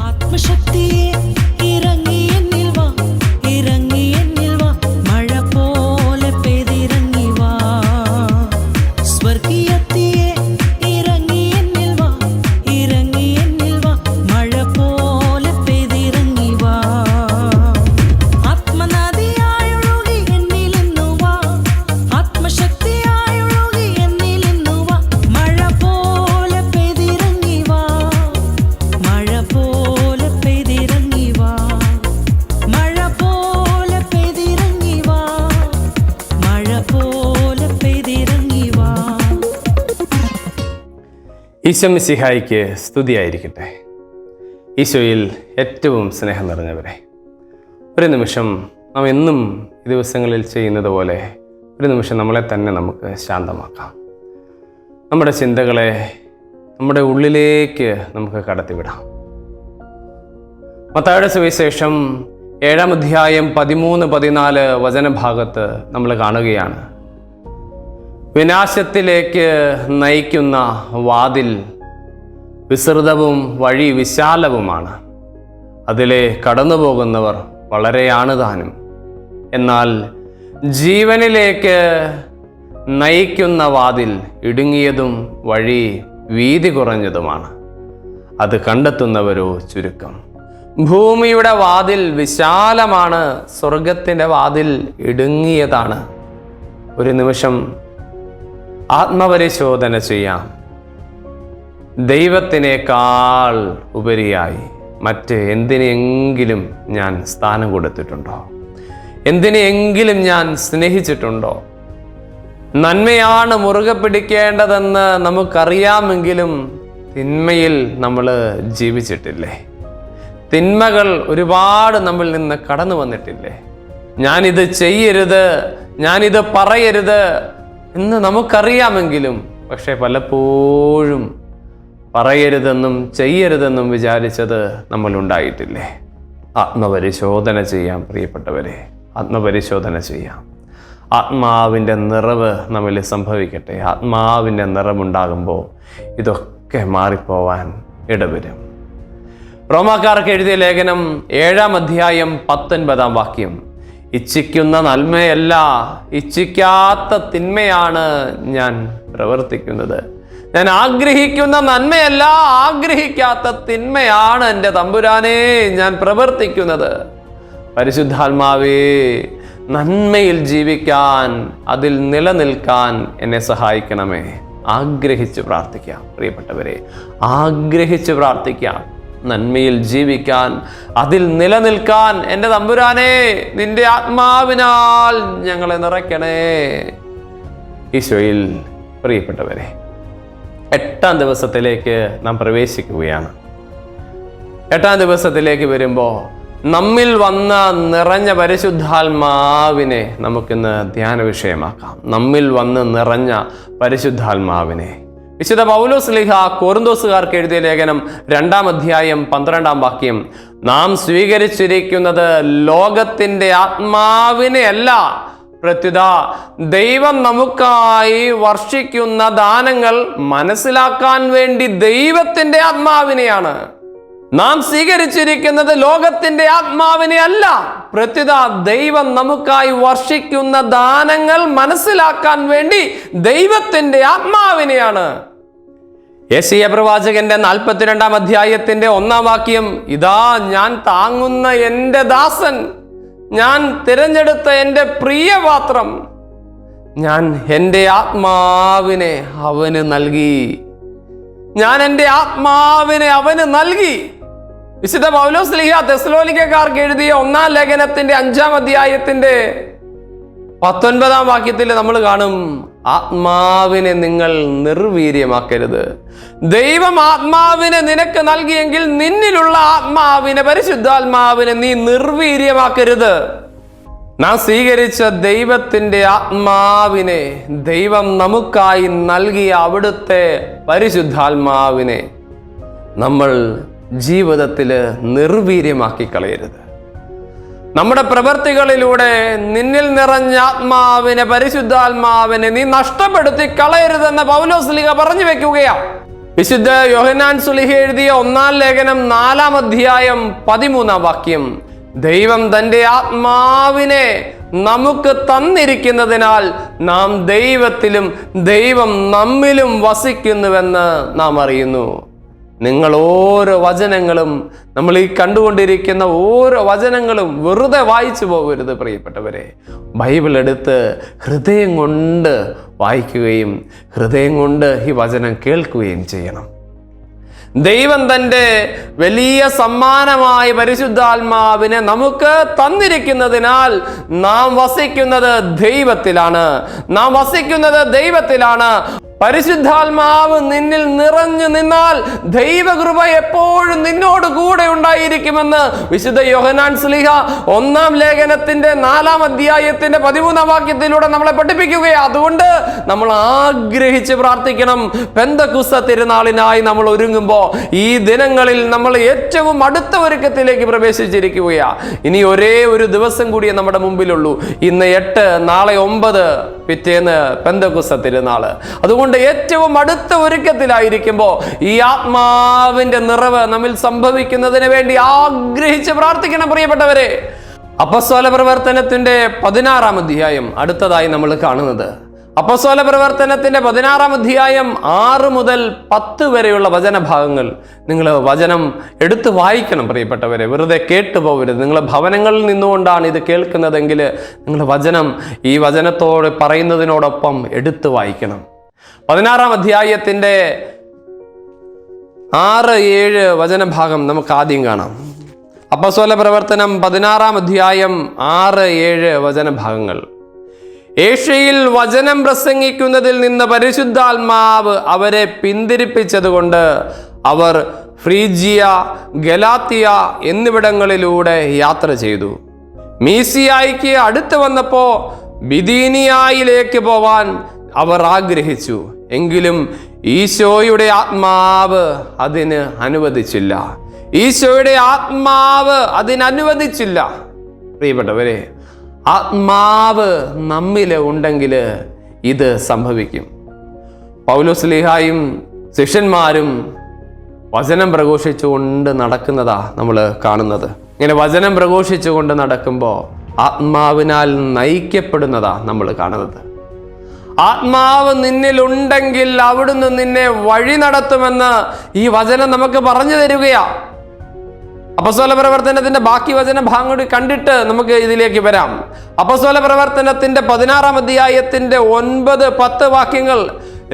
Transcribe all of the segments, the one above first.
ആത്മശക്തിയെ ഇറങ്ങി എന്നിൽ വാ, ഇറങ്ങി എന്നിൽ വാ, മഴ പോലെ പെയ്തിറങ്ങി വാ. സ്വർഗീയത്തിയെ ഇറങ്ങി എന്നിൽ വാ, ഇറങ്ങി എന്നിൽ വാ, മഴ പോലെ പെയ്തിറങ്ങി വാ. ആത്മനദിയായൊഴുകി എന്നിൽ ഇന്നു വാ, ആത്മശക്തിയായൊഴുകി എന്നിൽ ഇന്നു വാ, മഴ പോലെ പെയ്തിറങ്ങി വാ, മഴ പോലെ പെയ്തിറങ്ങി വാ, മഴ പോലെ പെയ്തിറങ്ങി വാ, മഴ പോലെ പെയ്തിറങ്ങി വാ. ഈശോ മിശിഹായിക്ക് സ്തുതിയായിരിക്കട്ടെ. ഈശോയിൽ ഏറ്റവും സ്നേഹം നിറഞ്ഞവരെ, ഒരു നിമിഷം നാം എന്നും ഈ ദിവസങ്ങളിൽ ചെയ്യുന്നത് പോലെ ഒരു നിമിഷം നമ്മളെ തന്നെ നമുക്ക് ശാന്തമാക്കാം. നമ്മുടെ ചിന്തകളെ നമ്മുടെ ഉള്ളിലേക്ക് നമുക്ക് കടത്തിവിടാം. മത്തായിയുടെ സുവിശേഷം 7-ാം അധ്യായം 13-14 വചനഭാഗത്ത് നമ്മൾ കാണുകയാണ്. വിനാശത്തിലേക്ക് നയിക്കുന്ന വാതിൽ വിസ്തൃതവും വഴി വിശാലവുമാണ്, അതിലെ കടന്നു പോകുന്നവർ വളരെയാണ് താനും. എന്നാൽ ജീവനിലേക്ക് നയിക്കുന്ന വാതിൽ ഇടുങ്ങിയതും വഴി വീതി കുറഞ്ഞതുമാണ്, അത് കണ്ടെത്തുന്നവരോ ചുരുക്കം. ഭൂമിയുടെ വാതിൽ വിശാലമാണ്, സ്വർഗത്തിൻ്റെ വാതിൽ ഇടുങ്ങിയതാണ്. ഒരു നിമിഷം ആത്മപരിശോധന ചെയ്യാം. ദൈവത്തിനേക്കാൾ ഉപരിയായി മറ്റ് എന്തിനെങ്കിലും ഞാൻ സ്ഥാനം കൊടുത്തിട്ടുണ്ടോ? എന്തിനെങ്കിലും ഞാൻ സ്നേഹിച്ചിട്ടുണ്ടോ? നന്മയാണ് മുറുകെ പിടിക്കേണ്ടതെന്ന് നമുക്കറിയാമെങ്കിലും തിന്മയിൽ നമ്മൾ ജീവിച്ചിട്ടില്ലേ? തിന്മകൾ ഒരുപാട് നമ്മിൽ നിന്ന് കടന്നു വന്നിട്ടില്ലേ? ഞാനിത് ചെയ്യരുത്, ഞാനിത് പറയരുത് എന്ന് നമുക്കറിയാമെങ്കിലും പക്ഷെ പലപ്പോഴും പറയരുതെന്നും ചെയ്യരുതെന്നും വിചാരിച്ചത് നമ്മൾ ഉണ്ടായിട്ടില്ലേ? ആത്മപരിശോധന ചെയ്യാം പ്രിയപ്പെട്ടവരെ, ആത്മപരിശോധന ചെയ്യാം. ആത്മാവിൻ്റെ നിറവ് നമ്മിൽ സംഭവിക്കട്ടെ. ആത്മാവിൻ്റെ നിറവുണ്ടാകുമ്പോൾ ഇതൊക്കെ മാറിപ്പോവാൻ ഇടവരും. റോമാക്കാർക്ക് എഴുതിയ ലേഖനം 7-ാം അധ്യായം 19-ാം വാക്യം, ഇച്ഛിക്കുന്ന നന്മയല്ല, ഇച്ഛിക്കാത്ത തിന്മയാണ് ഞാൻ പ്രവർത്തിക്കുന്നത്. ഞാൻ ആഗ്രഹിക്കുന്ന നന്മയല്ല, ആഗ്രഹിക്കാത്ത തിന്മയാണ് എൻ്റെ തമ്പുരാനെ ഞാൻ പ്രവർത്തിക്കുന്നത്. പരിശുദ്ധാത്മാവേ, നന്മയിൽ ജീവിക്കാൻ, അതിൽ നിലനിൽക്കാൻ എന്നെ സഹായിക്കണമേ. ആഗ്രഹിച്ച് പ്രാർത്ഥിക്കാം പ്രിയപ്പെട്ടവരെ, ആഗ്രഹിച്ച് പ്രാർത്ഥിക്കാം. നന്മയിൽ ജീവിക്കാൻ, അതിൽ നിലനിൽക്കാൻ എൻ്റെ തമ്പുരാനെ നിന്റെ ആത്മാവിനാൽ ഞങ്ങളെ നിറയ്ക്കണേ. ഈശോയിൽ പ്രിയപ്പെട്ടവരെ, 8-ാം ദിവസത്തിലേക്ക് നാം പ്രവേശിക്കുകയാണ്. 8-ാം ദിവസത്തിലേക്ക് വരുമ്പോൾ നമ്മിൽ വന്ന നിറഞ്ഞ പരിശുദ്ധാത്മാവിനെ നമുക്കിന്ന് ധ്യാന വിഷയമാക്കാം. നമ്മിൽ വന്ന് നിറഞ്ഞ പരിശുദ്ധാത്മാവിനെ വിശുദ്ധ പൗലോസ്ലീഹ കൊരിന്തോസുകാർക്ക് എഴുതിയ ലേഖനം 2-ാം അധ്യായം 12-ാം വാക്യം, നാം സ്വീകരിച്ചിരിക്കുന്നത് ലോകത്തിൻ്റെ ആത്മാവിനെ അല്ല, പ്രത്യുത ദൈവം നമുക്കായി വർഷിക്കുന്ന ദാനങ്ങൾ മനസ്സിലാക്കാൻ വേണ്ടി ദൈവത്തിൻ്റെ ആത്മാവിനെയാണ്. നാം സ്വീകരിച്ചിരിക്കുന്നത് ലോകത്തിൻ്റെ ആത്മാവിനെ അല്ല, പ്രത്യുത ദൈവം നമുക്കായി വർഷിക്കുന്ന ദാനങ്ങൾ മനസ്സിലാക്കാൻ വേണ്ടി ദൈവത്തിൻ്റെ ആത്മാവിനെയാണ്. യെശയ്യാ പ്രവാചകന്റെ 42-ാം അധ്യായത്തിന്റെ 1-ാം വാക്യം, ഇതാ ഞാൻ താങ്ങുന്ന എൻ്റെ ദാസൻ, ഞാൻ തിരഞ്ഞെടുത്ത എൻ്റെ പ്രിയപാത്രം, ഞാൻ എൻ്റെ ആത്മാവിനെ അവന് നൽകി, ഞാൻ എൻ്റെ ആത്മാവിനെ അവന് നൽകി. വിശുദ്ധ പൗലോസ്ലീഹ തെസ്സലോനിക്കക്കാർക്ക് എഴുതിയ 1-ാം ലേഖനത്തിന്റെ 5-ാം അധ്യായത്തിന്റെ 19-ാം വാക്യത്തിൽ നമ്മൾ കാണും, ആത്മാവിനെ നിങ്ങൾ നിർവീര്യമാക്കരുത്. ദൈവം ആത്മാവിനെ നിനക്ക് നൽകിയെങ്കിൽ നിന്നിലുള്ള ആത്മാവിനെ, പരിശുദ്ധാത്മാവിനെ നീ നിർവീര്യമാക്കരുത്. നാം സ്വീകരിച്ച ദൈവത്തിൻ്റെ ആത്മാവിനെ, ദൈവം നമുക്കായി നൽകിയ അവിടുത്തെ പരിശുദ്ധാത്മാവിനെ നമ്മൾ ജീവിതത്തിൽ നിർവീര്യമാക്കി കളയരുത്. നമ്മുടെ പ്രവൃത്തികളിലൂടെ നിന്നിൽ നിറഞ്ഞ ആത്മാവിനെ, പരിശുദ്ധാത്മാവിനെ നീ നഷ്ടപ്പെടുത്തി കളയരുതെന്ന് പൗലോസ്ലീഹ പറഞ്ഞു വെക്കുകയാണ്. വിശുദ്ധ യോഹന്നാൻ ശ്ലീഹ എഴുതിയ 1-ാം ലേഖനം 4-ാം അധ്യായം 13-ാം വാക്യം, ദൈവം തന്റെ ആത്മാവിനെ നമുക്ക് തന്നിരിക്കുന്നതിനാൽ നാം ദൈവത്തിലും ദൈവം നമ്മിലും വസിക്കുന്നുവെന്ന് നാം അറിയുന്നു. നിങ്ങൾ ഓരോ വചനങ്ങളും, നമ്മൾ ഈ കണ്ടുകൊണ്ടിരിക്കുന്ന ഓരോ വചനങ്ങളും വെറുതെ വായിച്ചു പോകരുത് പ്രിയപ്പെട്ടവരെ. ബൈബിൾ എടുത്ത് ഹൃദയം കൊണ്ട് വായിക്കുകയും ഹൃദയം കൊണ്ട് ഈ വചനം കേൾക്കുകയും ചെയ്യണം. ദൈവം തൻ്റെ വലിയ സമ്മാനമായ പരിശുദ്ധാത്മാവിനെ നമുക്ക് തന്നിരിക്കുന്നതിനാൽ നാം വസിക്കുന്നത് ദൈവത്തിലാണ്. പരിശുദ്ധാത്മാവ് നിന്നിൽ നിറഞ്ഞു നിന്നാൽ ദൈവകൃപ എപ്പോഴും നിന്നോട് കൂടെ ഉണ്ടായിരിക്കുമെന്ന് വിശുദ്ധ യോഹന്നാൻ ശ്ലീഹ 1-ാം ലേഖനത്തിന്റെ 4-ാം അധ്യായത്തിന്റെ 13-ാം വാക്യത്തിലൂടെ നമ്മളെ പഠിപ്പിക്കുകയാണ്. അതുകൊണ്ട് നമ്മൾ ആഗ്രഹിച്ച് പ്രാർത്ഥിക്കണം. പെന്തക്കുസ്ത തിരുനാളിനായി നമ്മൾ ഒരുങ്ങുമ്പോൾ ഈ ദിനങ്ങളിൽ നമ്മൾ ഏറ്റവും അടുത്ത ഒരുക്കത്തിലേക്ക് പ്രവേശിച്ചിരിക്കുകയാണ്. ഇനി ഒരേ ഒരു ദിവസം കൂടിയേ നമ്മുടെ മുമ്പിലുള്ളൂ. ഇന്ന് 8, നാളെ 9, പിറ്റേന്ന് പെന്തക്കുസ്ത തിരുനാള്. അതുകൊണ്ട് ഏറ്റവും അടുത്ത ഒരുക്കത്തിലായിരിക്കുമ്പോൾ ഈ ആത്മാവിന്റെ നിറവ് നമ്മിൽ സംഭവിക്കുന്നതിന് വേണ്ടി ആഗ്രഹിച്ച് പ്രാർത്ഥിക്കണം പ്രിയപ്പെട്ടവരെ. അപ്പസ്തോല പ്രവർത്തനത്തിന്റെ 16-ാം അധ്യായം അടുത്തതായി നമ്മൾ കാണുന്നത്. അപ്പസ്തോല പ്രവർത്തനത്തിന്റെ 16-ാം അധ്യായം 6 മുതൽ 10 വരെയുള്ള വചനഭാഗങ്ങൾ നിങ്ങൾ വചനം എടുത്ത് വായിക്കണം പ്രിയപ്പെട്ടവരെ. വെറുതെ കേട്ടു പോകരുത്. നിങ്ങൾ ഭവനങ്ങളിൽ നിന്നുകൊണ്ടാണ് ഇത് കേൾക്കുന്നതെങ്കിൽ നിങ്ങൾ വചനം ഈ വചനത്തോട് പറയുന്നതിനോടൊപ്പം എടുത്ത് വായിക്കണം. 16-ാം അധ്യായത്തിന്റെ 6-7 വചനഭാഗം നമുക്ക് ആദ്യം കാണാം. അപ്പസ്തോല പ്രവർത്തനം 16-ാം അധ്യായം 6-7 വചനഭാഗങ്ങൾ. ഏഷ്യയിൽ വചനം പ്രസംഗിക്കുന്നതിൽ നിന്ന് പരിശുദ്ധാത്മാവ് അവരെ പിന്തിരിപ്പിച്ചതുകൊണ്ട് അവർ ഫ്രീജിയ, ഗലാത്തിയ എന്നിവിടങ്ങളിലൂടെ യാത്ര ചെയ്തു. മീസിയായിക്ക് അടുത്ത് വന്നപ്പോൾ ബിഥീനിയായിലേക്ക് പോവാൻ അവർ ആഗ്രഹിച്ചു. എങ്കിലും ഈശോയുടെ ആത്മാവ് അതിന് അനുവദിച്ചില്ല. പ്രിയപ്പെട്ടവരെ, ആത്മാവ് നമ്മില് ഉണ്ടെങ്കിൽ ഇത് സംഭവിക്കും. പൗലോസ്ലീഹായും ശിഷ്യന്മാരും വചനം പ്രഘോഷിച്ചുകൊണ്ട് നടക്കുന്നതാ നമ്മൾ കാണുന്നത്. ഇങ്ങനെ വചനം പ്രഘോഷിച്ചുകൊണ്ട് നടക്കുമ്പോൾ ആത്മാവിനാൽ നയിക്കപ്പെടുന്നതാ നമ്മൾ കാണുന്നത്. ആത്മാവ് നിന്നിലുണ്ടെങ്കിൽ അവിടുന്ന് നിന്നെ വഴി നടത്തുമെന്ന് ഈ വചനം നമുക്ക് പറഞ്ഞു തരികയാ. അപ്പസ്തോല പ്രവർത്തനത്തിന്റെ ബാക്കി വചന ഭാഗം കൂടി കണ്ടിട്ട് നമുക്ക് ഇതിലേക്ക് വരാം. അപ്പസ്തോല പ്രവർത്തനത്തിന്റെ 16-ാം അധ്യായത്തിന്റെ 9-10 വാക്യങ്ങൾ.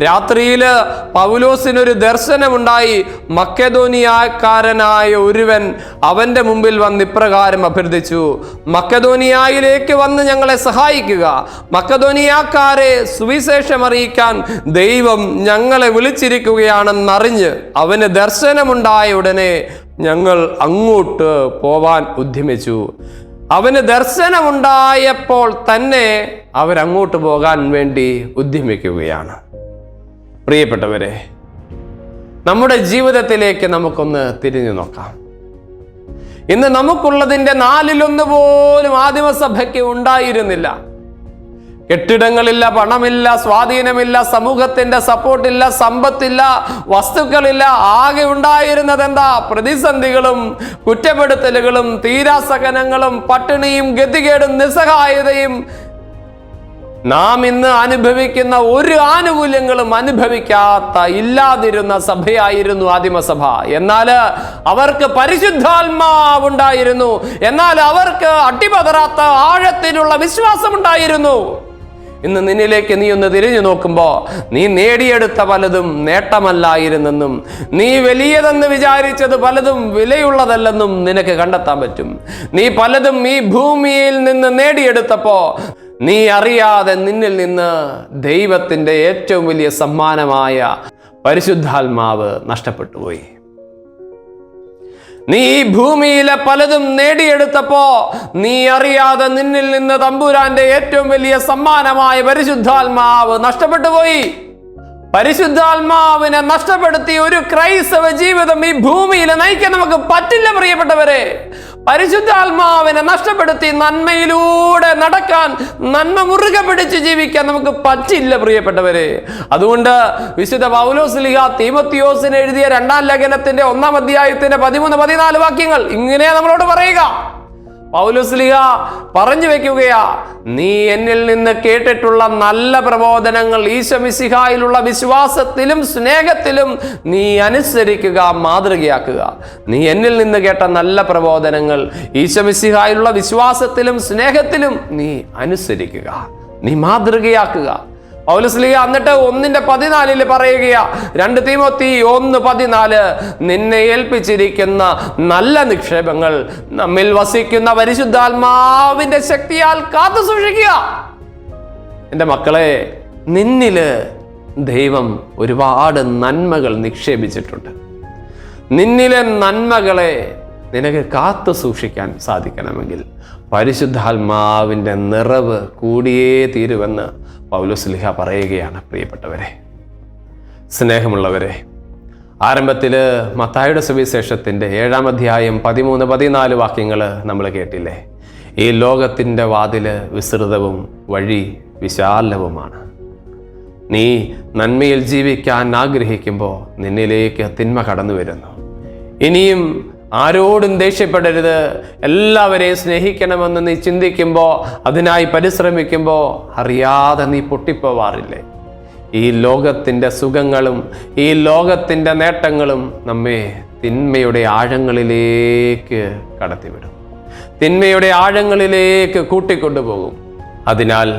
രാത്രിയില് പൗലോസിനൊരു ദർശനമുണ്ടായി. മക്കെദോനിയാക്കാരനായ ഒരുവൻ അവന്റെ മുമ്പിൽ വന്ന് ഇപ്രകാരം അഭ്യർത്ഥിച്ചു: മക്കെദോനിയയിലേക്ക് വന്ന് ഞങ്ങളെ സഹായിക്കുക. മക്കെദോനിയാക്കാരെ സുവിശേഷം അറിയിക്കാൻ ദൈവം ഞങ്ങളെ വിളിച്ചിരിക്കുകയാണെന്നറിഞ്ഞ് അവന് ദർശനമുണ്ടായ ഉടനെ ഞങ്ങൾ അങ്ങോട്ട് പോവാൻ ഉദ്യമിച്ചു. അവന് ദർശനമുണ്ടായപ്പോൾ തന്നെ അവരങ്ങോട്ട് പോകാൻ വേണ്ടി ഉദ്യമിക്കുകയാണ്. പ്രിയപ്പെട്ടവരെ, നമ്മുടെ ജീവിതത്തിലേക്ക് നമുക്കൊന്ന് തിരിഞ്ഞു നോക്കാം. ഇന്ന് നമുക്കുള്ളതിൻ്റെ 4-1 പോലും ആദിമസഭയ്ക്ക് ഉണ്ടായിരുന്നില്ല. കെട്ടിടങ്ങളില്ല, പണമില്ല, സ്വാധീനമില്ല, സമൂഹത്തിന്റെ സപ്പോർട്ടില്ല, സമ്പത്തില്ല, വസ്തുക്കളില്ല. ആകെ ഉണ്ടായിരുന്നത് എന്താ? പ്രതിസന്ധികളും കുറ്റപ്പെടുത്തലുകളും തീരാസകനങ്ങളും പട്ടിണിയും ഗതികേടും നിസ്സഹായതയും. നാം ഇന്ന് അനുഭവിക്കുന്ന ഒരു ആനുകൂല്യങ്ങളും അനുഭവിക്കാത്ത ഇല്ലാതിരുന്ന സഭയായിരുന്നു ആദിമസഭ. എന്നാൽ അവർക്ക് പരിശുദ്ധാത്മാവുണ്ടായിരുന്നു. എന്നാൽ അവർക്ക് അട്ടിപതറാത്ത ആഴത്തിലുള്ള വിശ്വാസമുണ്ടായിരുന്നു. ഇന്ന് നിന്നിലേക്ക് നീ ഒന്ന് തിരിഞ്ഞു നോക്കുമ്പോൾ നീ നേടിയെടുത്ത പലതും നേട്ടമല്ലായിരുന്നെന്നും നീ വലിയതെന്ന് വിചാരിച്ചത് പലതും വിലയുള്ളതല്ലെന്നും നിനക്ക് കണ്ടെത്താൻ പറ്റും. നീ പലതും ഈ ഭൂമിയിൽ നിന്ന് നേടിയെടുത്തപ്പോൾ നീ അറിയാതെ നിന്നിൽ നിന്ന് ദൈവത്തിൻ്റെ ഏറ്റവും വലിയ സമ്മാനമായ പരിശുദ്ധാത്മാവ് നഷ്ടപ്പെട്ടുപോയി. നീ ഈ ഭൂമിയിലെ പലതും നേടിയെടുത്തപ്പോ നീ അറിയാതെ നിന്നിൽ നിന്ന് തമ്പുരാന്റെ ഏറ്റവും വലിയ സമ്മാനമായ പരിശുദ്ധാത്മാവ് നഷ്ടപ്പെട്ടുപോയി. പരിശുദ്ധാത്മാവിനെ നഷ്ടപ്പെടുത്തി ഒരു ക്രൈസ്തവ ജീവിതം ഈ ഭൂമിയിൽ നയിക്കാൻ നമുക്ക് പറ്റില്ല പ്രിയപ്പെട്ടവരെ. പരിശുദ്ധാത്മാവിനെ നഷ്ടപ്പെടുത്തി നന്മയിലൂടെ നടക്കാൻ, നന്മ മുറുകെ പിടിച്ച് ജീവിക്കാൻ നമുക്ക് പറ്റില്ല പ്രിയപ്പെട്ടവരെ. അതുകൊണ്ട് വിശുദ്ധ പൗലോസ്ലീഹ തീമോത്തിയോസിന് എഴുതിയ 2-ാം ലേഖനത്തിന്റെ 1-ാം അധ്യായത്തിന്റെ 13-14 വാക്യങ്ങൾ ഇങ്ങനെ നമ്മളോട് പറയുക. പൗലോസ്ലീഹ പറഞ്ഞു വെക്കുകയാ, നീ എന്നിൽ നിന്ന് കേട്ടിട്ടുള്ള നല്ല പ്രബോധനങ്ങൾ ഈശോ മിശിഹായിലുള്ള വിശ്വാസത്തിലും സ്നേഹത്തിലും നീ അനുസരിക്കുക, മാതൃകയാക്കുക. നീ എന്നിൽ നിന്ന് കേട്ട നല്ല പ്രബോധനങ്ങൾ ഈശോ മിശിഹായിലുള്ള വിശ്വാസത്തിലും സ്നേഹത്തിലും നീ അനുസരിക്കുക, നീ മാതൃകയാക്കുക. പൗലോസ്ലീഹ എന്നിട്ട് 1:14 പറയുകയാ, 2 തീമോത്തി 1:14, നിന്നെ ഏൽപ്പിച്ചിരിക്കുന്ന നല്ല നിക്ഷേപങ്ങൾ നമ്മിൽ വസിക്കുന്ന പരിശുദ്ധാത്മാവിന്റെ ശക്തിയാൽ കാത്തു സൂക്ഷിക്കുക. എൻ്റെ മക്കളെ, നിന്നില് ദൈവം ഒരുപാട് നന്മകൾ നിക്ഷേപിച്ചിട്ടുണ്ട്. നിന്നിലെ നന്മകളെ നിനക്ക് കാത്തു സൂക്ഷിക്കാൻ സാധിക്കണമെങ്കിൽ പരിശുദ്ധാത്മാവിൻ്റെ നിറവ് കൂടിയേ തീരുവെന്ന് പൗലോസ്ലീഹ പറയുകയാണ്. പ്രിയപ്പെട്ടവരെ, സ്നേഹമുള്ളവരെ, ആരംഭത്തിൽ മത്തായിയുടെ സുവിശേഷത്തിൻ്റെ 7-ാം അധ്യായം 13-14 വാക്യങ്ങൾ നമ്മൾ കേട്ടില്ലേ? ഈ ലോകത്തിൻ്റെ വാതില് വിസ്തൃതവും വഴി വിശാലവുമാണ്. നീ നന്മയിൽ ജീവിക്കാൻ ആഗ്രഹിക്കുമ്പോൾ നിന്നിലേക്ക് തിന്മ കടന്നു വരുന്നു. ഇനിയും ആരോടും ദേഷ്യപ്പെടരുത്, എല്ലാവരെയും സ്നേഹിക്കണമെന്ന് നീ ചിന്തിക്കുമ്പോൾ, അതിനായി പരിശ്രമിക്കുമ്പോൾ അറിയാതെ നീ പൊട്ടിപ്പോവാറില്ലേ? ഈ ലോകത്തിൻ്റെ സുഖങ്ങളും ഈ ലോകത്തിൻ്റെ നേട്ടങ്ങളും നമ്മെ തിന്മയുടെ ആഴങ്ങളിലേക്ക് കടത്തിവിടും, തിന്മയുടെ ആഴങ്ങളിലേക്ക് കൂട്ടിക്കൊണ്ടുപോകും. അതിനാൽ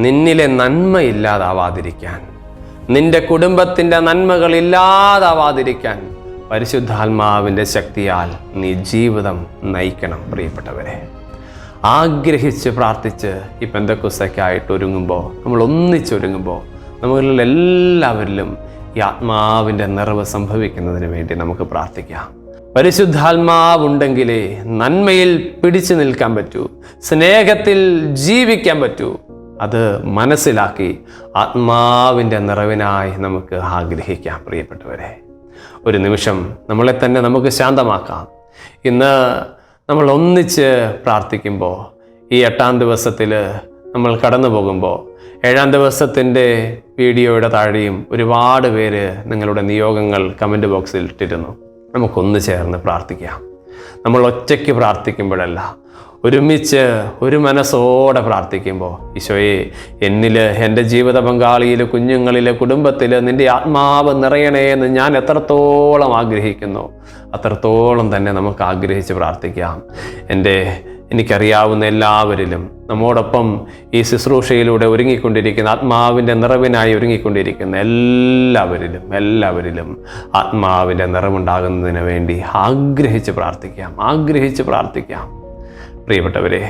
നിന്നിലെ നന്മ ഇല്ലാതാവാതിരിക്കാൻ, നിന്റെ കുടുംബത്തിൻ്റെ നന്മകൾ ഇല്ലാതാവാതിരിക്കാൻ പരിശുദ്ധാത്മാവിൻ്റെ ശക്തിയാൽ നീ ജീവിതം നയിക്കണം. പ്രിയപ്പെട്ടവരെ, ആഗ്രഹിച്ച് പ്രാർത്ഥിച്ച് ഈ പെന്തക്കോസ്തയ്ക്കായിട്ട് ഒരുങ്ങുമ്പോൾ, നമ്മൾ ഒന്നിച്ചൊരുങ്ങുമ്പോൾ നമ്മളിൽ എല്ലാവരിലും ഈ ആത്മാവിൻ്റെ നിറവ് സംഭവിക്കുന്നതിന് വേണ്ടി നമുക്ക് പ്രാർത്ഥിക്കാം. പരിശുദ്ധാത്മാവുണ്ടെങ്കിലേ നന്മയിൽ പിടിച്ചു നിൽക്കാൻ പറ്റൂ, സ്നേഹത്തിൽ ജീവിക്കാൻ പറ്റൂ. അത് മനസ്സിലാക്കി ആത്മാവിൻ്റെ നിറവിനായി നമുക്ക് ആഗ്രഹിക്കാം. പ്രിയപ്പെട്ടവരെ, ഒരു നിമിഷം നമ്മളെ തന്നെ നമുക്ക് ശാന്തമാക്കാം. ഇന്ന് നമ്മൾ ഒന്നിച്ച് പ്രാർത്ഥിക്കുമ്പോൾ, ഈ 8-ാം ദിവസത്തിൽ നമ്മൾ കടന്നു പോകുമ്പോൾ, 7-ാം ദിവസത്തിൻ്റെ വീഡിയോയുടെ താഴെയും ഒരുപാട് പേര് നിങ്ങളുടെ നിയോഗങ്ങൾ കമൻറ്റ് ബോക്സിൽ ഇട്ടിരുന്നു. നമുക്കൊന്ന് ചേർന്ന് പ്രാർത്ഥിക്കാം. നമ്മൾ ഒറ്റയ്ക്ക് പ്രാർത്ഥിക്കുമ്പോഴല്ല, ഒരുമിച്ച് ഒരു മനസ്സോടെ പ്രാർത്ഥിക്കുമ്പോൾ, ഈശോയെ, എന്നിൽ, എൻ്റെ ജീവിത പങ്കാളിയിൽ, കുഞ്ഞുങ്ങളിൽ, കുടുംബത്തിൽ നിൻ്റെ ആത്മാവ് നിറയണേ എന്ന് ഞാൻ എത്രത്തോളം ആഗ്രഹിക്കുന്നു, അത്രത്തോളം തന്നെ നമുക്ക് ആഗ്രഹിച്ച് പ്രാർത്ഥിക്കാം. എനിക്കറിയാവുന്ന എല്ലാവരിലും, നമ്മോടൊപ്പം ഈ ശുശ്രൂഷയിലൂടെ ഒരുങ്ങിക്കൊണ്ടിരിക്കുന്ന, ആത്മാവിൻ്റെ നിറവിനായി ഒരുങ്ങിക്കൊണ്ടിരിക്കുന്ന എല്ലാവരിലും ആത്മാവിൻ്റെ നിറവുണ്ടാകുന്നതിന് വേണ്ടി ആഗ്രഹിച്ച് പ്രാർത്ഥിക്കാം. പ്രിയപ്പെട്ടവരെ,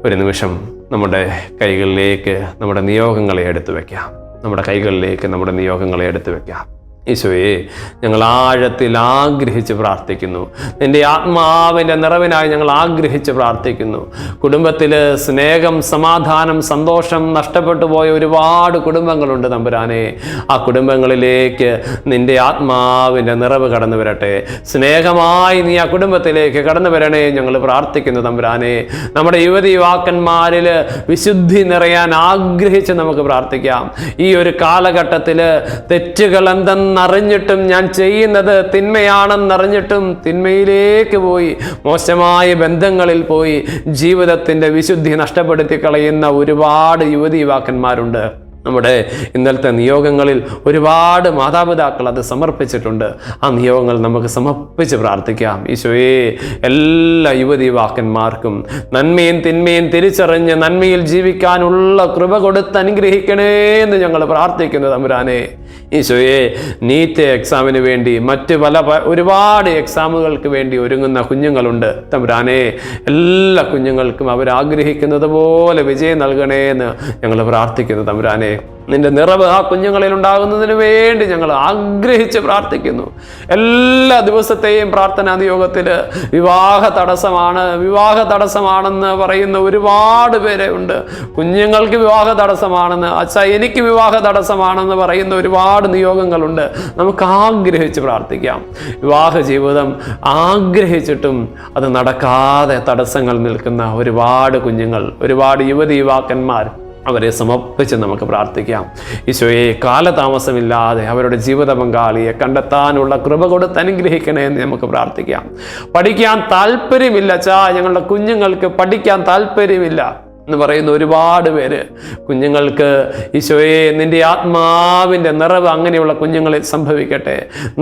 ഒരു നിമിഷം നമ്മുടെ കൈകളിലേക്ക് നമ്മുടെ നിയോഗങ്ങളെ എടുത്തു വയ്ക്കാം. ഈശോയെ, ഞങ്ങൾ ആഴത്തിൽ ആഗ്രഹിച്ച് പ്രാർത്ഥിക്കുന്നു. നിൻ്റെ ആത്മാവിൻ്റെ നിറവിനായി ഞങ്ങൾ ആഗ്രഹിച്ച് പ്രാർത്ഥിക്കുന്നു. കുടുംബത്തിൽ സ്നേഹം, സമാധാനം, സന്തോഷം നഷ്ടപ്പെട്ടു പോയ ഒരുപാട് കുടുംബങ്ങളുണ്ട് തമ്പുരാനെ. ആ കുടുംബങ്ങളിലേക്ക് നിൻ്റെ ആത്മാവിൻ്റെ നിറവ് കടന്നു വരട്ടെ. സ്നേഹമായി നീ ആ കുടുംബത്തിലേക്ക് കടന്നു വരണേ ഞങ്ങൾ പ്രാർത്ഥിക്കുന്നു തമ്പുരാനെ. നമ്മുടെ യുവാക്കന്മാരിൽ വിശുദ്ധി നിറയാൻ ആഗ്രഹിച്ച് നമുക്ക് പ്രാർത്ഥിക്കാം. ഈ ഒരു കാലഘട്ടത്തിൽ തെറ്റുകൾ അറിഞ്ഞിട്ടും, ഞാൻ ചെയ്യുന്നത് തിന്മയാണെന്നറിഞ്ഞിട്ടും തിന്മയിലേക്ക് പോയി, മോശമായ ബന്ധങ്ങളിൽ പോയി ജീവിതത്തിൻ്റെ വിശുദ്ധി നഷ്ടപ്പെടുത്തി കളയുന്ന ഒരുപാട് യുവാക്കന്മാരുണ്ട്. നമ്മുടെ ഇന്നലത്തെ നിയോഗങ്ങളിൽ ഒരുപാട് മാതാപിതാക്കൾ അത് സമർപ്പിച്ചിട്ടുണ്ട്. ആ നിയോഗങ്ങൾ നമുക്ക് സമർപ്പിച്ച് പ്രാർത്ഥിക്കാം. ഈശോയെ, എല്ലാ യുവാക്കന്മാർക്കും നന്മയും തിന്മയും തിരിച്ചറിഞ്ഞ് നന്മയിൽ ജീവിക്കാനുള്ള കൃപ കൊടുത്ത് അനുഗ്രഹിക്കണേ എന്ന് ഞങ്ങൾ പ്രാർത്ഥിക്കുന്നു തമ്പുരാനെ. ഈശോയെ, നീറ്റ് എക്സാമിന് വേണ്ടി, മറ്റ് ഒരുപാട് എക്സാമുകൾക്ക് വേണ്ടി ഒരുങ്ങുന്ന കുഞ്ഞുങ്ങളുണ്ട് തമ്പുരാനെ. എല്ലാ കുഞ്ഞുങ്ങൾക്കും അവരാഗ്രഹിക്കുന്നത് പോലെ വിജയം നൽകണേ എന്ന് ഞങ്ങൾ പ്രാർത്ഥിക്കുന്നു തമ്പുരാനെ. നിന്റെ നിറവ് ആ കുഞ്ഞുങ്ങളിൽ ഉണ്ടാകുന്നതിന് വേണ്ടി ഞങ്ങൾ ആഗ്രഹിച്ച് പ്രാർത്ഥിക്കുന്നു. എല്ലാ ദിവസത്തെയും പ്രാർത്ഥനാ നിയോഗത്തിൽ വിവാഹ തടസ്സമാണെന്ന് പറയുന്ന ഒരുപാട് പേരെ ഉണ്ട്. കുഞ്ഞുങ്ങൾക്ക് വിവാഹ തടസ്സമാണെന്ന്, അച്ഛാ എനിക്ക് വിവാഹ തടസ്സമാണെന്ന് പറയുന്ന ഒരുപാട് നിയോഗങ്ങളുണ്ട്. നമുക്ക് ആഗ്രഹിച്ച് പ്രാർത്ഥിക്കാം. വിവാഹ ജീവിതം ആഗ്രഹിച്ചിട്ടും അത് നടക്കാതെ തടസ്സങ്ങൾ നിൽക്കുന്ന ഒരുപാട് കുഞ്ഞുങ്ങൾ, ഒരുപാട് യുവതീവാക്കന്മാർ, അവരെ സമർപ്പിച്ച് നമുക്ക് പ്രാർത്ഥിക്കാം. ഈശോയെ, കാലതാമസമില്ലാതെ അവരുടെ ജീവിത പങ്കാളിയെ കണ്ടെത്താനുള്ള കൃപ കൊടുത്ത് അനുഗ്രഹിക്കണേ എന്ന് നമുക്ക് പ്രാർത്ഥിക്കാം. പഠിക്കാൻ താല്പര്യമില്ല അച്ഛാ, ഞങ്ങളുടെ കുഞ്ഞുങ്ങൾക്ക് പഠിക്കാൻ താല്പര്യമില്ല എന്ന് പറയുന്ന ഒരുപാട് പേര്, കുഞ്ഞുങ്ങൾക്ക് ഈശോയെ നിന്റെ ആത്മാവിൻ്റെ നിറവ് അങ്ങനെയുള്ള കുഞ്ഞുങ്ങളിൽ സംഭവിക്കട്ടെ.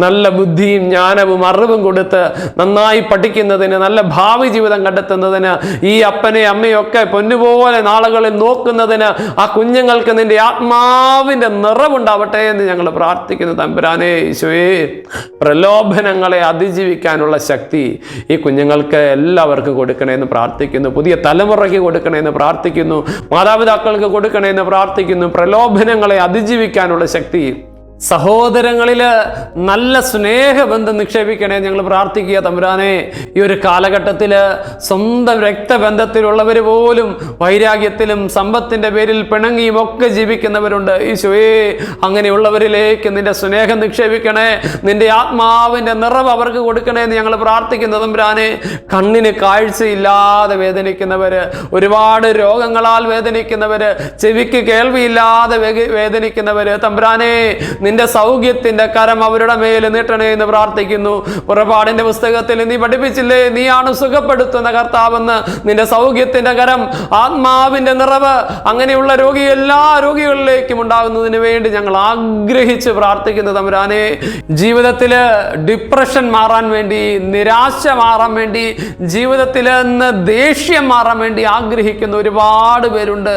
നല്ല ബുദ്ധിയും ജ്ഞാനവും അറിവും കൊടുത്ത് നന്നായി പഠിക്കുന്നതിന്, നല്ല ഭാവി ജീവിതം കണ്ടെത്തുന്നതിന്, ഈ അപ്പനെ അമ്മയൊക്കെ പൊന്നുപോലെ നാളുകളിൽ നോക്കുന്നതിന് ആ കുഞ്ഞുങ്ങൾക്ക് നിന്റെ ആത്മാവിൻ്റെ നിറവുണ്ടാവട്ടെ എന്ന് ഞങ്ങൾ പ്രാർത്ഥിക്കുന്നു. തമ്പുരാനെ, ഈശോയെ, പ്രലോഭനങ്ങളെ അതിജീവിക്കാനുള്ള ശക്തി ഈ കുഞ്ഞുങ്ങൾക്ക് എല്ലാവർക്കും കൊടുക്കണമെന്ന് പ്രാർത്ഥിക്കുന്നു. പുതിയ തലമുറയ്ക്ക് കൊടുക്കണമെന്ന് പ്രാർത്ഥിക്കുന്നു. മാതാപിതാക്കൾക്ക് കൊടുക്കണമെന്ന് പ്രാർത്ഥിക്കുന്നു. പ്രലോഭനങ്ങളെ അതിജീവിക്കാനുള്ള ശക്തി സഹോദരങ്ങളിൽ നല്ല സ്നേഹബന്ധം നിക്ഷേപിക്കണേ ഞങ്ങൾ പ്രാർത്ഥിക്കുക. തമ്പുരാനെ, ഈ ഒരു കാലഘട്ടത്തിൽ സ്വന്തം രക്തബന്ധത്തിലുള്ളവർ പോലും വൈരാഗ്യത്തിലും സമ്പത്തിൻ്റെ പേരിൽ പിണങ്ങിയും ഒക്കെ ജീവിക്കുന്നവരുണ്ട്. ഈശോയെ, അങ്ങനെയുള്ളവരിലേക്ക് നിന്റെ സ്നേഹം നിക്ഷേപിക്കണേ. നിന്റെ ആത്മാവിൻ്റെ നിറവ് അവർക്ക് കൊടുക്കണേ എന്ന് ഞങ്ങൾ പ്രാർത്ഥിക്കുന്നു. തമ്പുരാനെ, കണ്ണിന് കാഴ്ചയില്ലാതെ വേദനിക്കുന്നവർ, ഒരുപാട് രോഗങ്ങളാൽ വേദനിക്കുന്നവർ, ചെവിക്ക് കേൾവിയില്ലാതെ വേദനിക്കുന്നവർ, തമ്പുരാനെ നിന്റെ സൗഖ്യത്തിന്റെ കരം അവരുടെ മേൽ നീട്ടണേ എന്ന് പ്രാർത്ഥിക്കുന്നു. പുറപ്പാടിന്റെ പുസ്തകത്തിൽ നീ പഠിപ്പിച്ചില്ലേ, നീയാണ് സുഖപ്പെടുത്തുന്ന കർത്താവെന്ന്. നിന്റെ സൗഖ്യത്തിന്റെ കരം, ആത്മാവിന്റെ നിറവ് അങ്ങനെയുള്ള എല്ലാ രോഗികളിലേക്കും ഉണ്ടാകുന്നതിന് വേണ്ടി ഞങ്ങൾ ആഗ്രഹിച്ച് പ്രാർത്ഥിക്കുന്നു. തമ്പുരാനെ, ജീവിതത്തിൽ ഡിപ്രഷൻ മാറാൻ വേണ്ടി, നിരാശ മാറാൻ വേണ്ടി, ജീവിതത്തിൽ നിന്ന് ദേഷ്യം മാറാൻ വേണ്ടി ആഗ്രഹിക്കുന്ന ഒരുപാട് പേരുണ്ട്.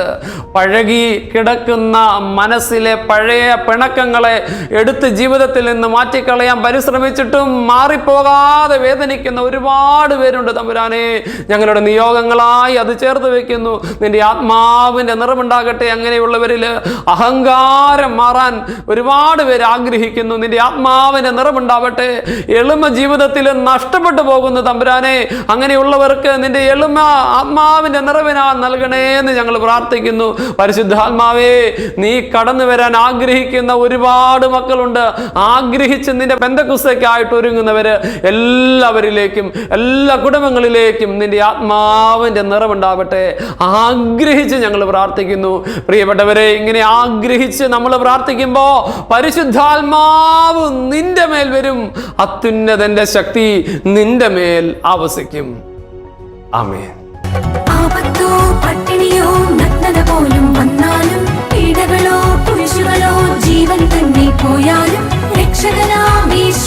പഴകി കിടക്കുന്ന മനസ്സിലെ പഴയ പിണക്കങ്ങളെ എടുത്ത് ജീവിതത്തിൽ നിന്ന് മാറ്റിക്കളയാൻ പരിശ്രമിച്ചിട്ടും മാറിപ്പോകാതെ വേദനിക്കുന്ന ഒരുപാട് പേരുണ്ട്. തമ്പുരാനെ, ഞങ്ങളുടെ നിയോഗങ്ങളായി അത് ചേർത്ത് വെക്കുന്നു. നിന്റെ ആത്മാവിന്റെ നിറവുണ്ടാകട്ടെ. അങ്ങനെയുള്ളവരിൽ അഹങ്കാരം മാറാൻ ഒരുപാട് പേര് ആഗ്രഹിക്കുന്നു. നിന്റെ ആത്മാവിന്റെ നിറവുണ്ടാവട്ടെ. എളിമ ജീവിതത്തിൽ നഷ്ടപ്പെട്ടു പോകുന്നു. തമ്പുരാനെ, അങ്ങനെയുള്ളവർക്ക് നിന്റെ എളിമ ആത്മാവിന്റെ നിറവിനാൽ നൽകണേ എന്ന് ഞങ്ങൾ പ്രാർത്ഥിക്കുന്നു. പരിശുദ്ധാത്മാവേ, നീ കടന്നു വരാൻ ആഗ്രഹിക്കുന്ന ഒരുപാട് മക്കളുണ്ട്. ആഗ്രഹിച്ച് നിന്റെ പെന്തക്കുസ്തയ്ക്കായിട്ട് ഒരുങ്ങുന്നവര് എല്ലാവരിലേക്കും, എല്ലാ കുടുംബങ്ങളിലേക്കും നിന്റെ ആത്മാവിന്റെ നിറവുണ്ടാവട്ടെ. ആഗ്രഹിച്ച് ഞങ്ങൾ പ്രാർത്ഥിക്കുന്നു. പ്രിയപ്പെട്ടവരെ, ഇങ്ങനെ ആഗ്രഹിച്ച് നമ്മൾ പ്രാർത്ഥിക്കുമ്പോ പരിശുദ്ധാത്മാവ് നിന്റെ മേൽ വരും. അത്യുന്നതന്റെ ശക്തി നിന്റെ മേൽ ആവസിക്കും. ആമേൻ. ആപത്തോ പട്ടിണിയോ നഗ്നത പോലും വന്നാലും, പീഡകളോ കുരിശുകളോ ജീവൻ തന്നെ പോയാലും, രക്ഷകനാം യേശു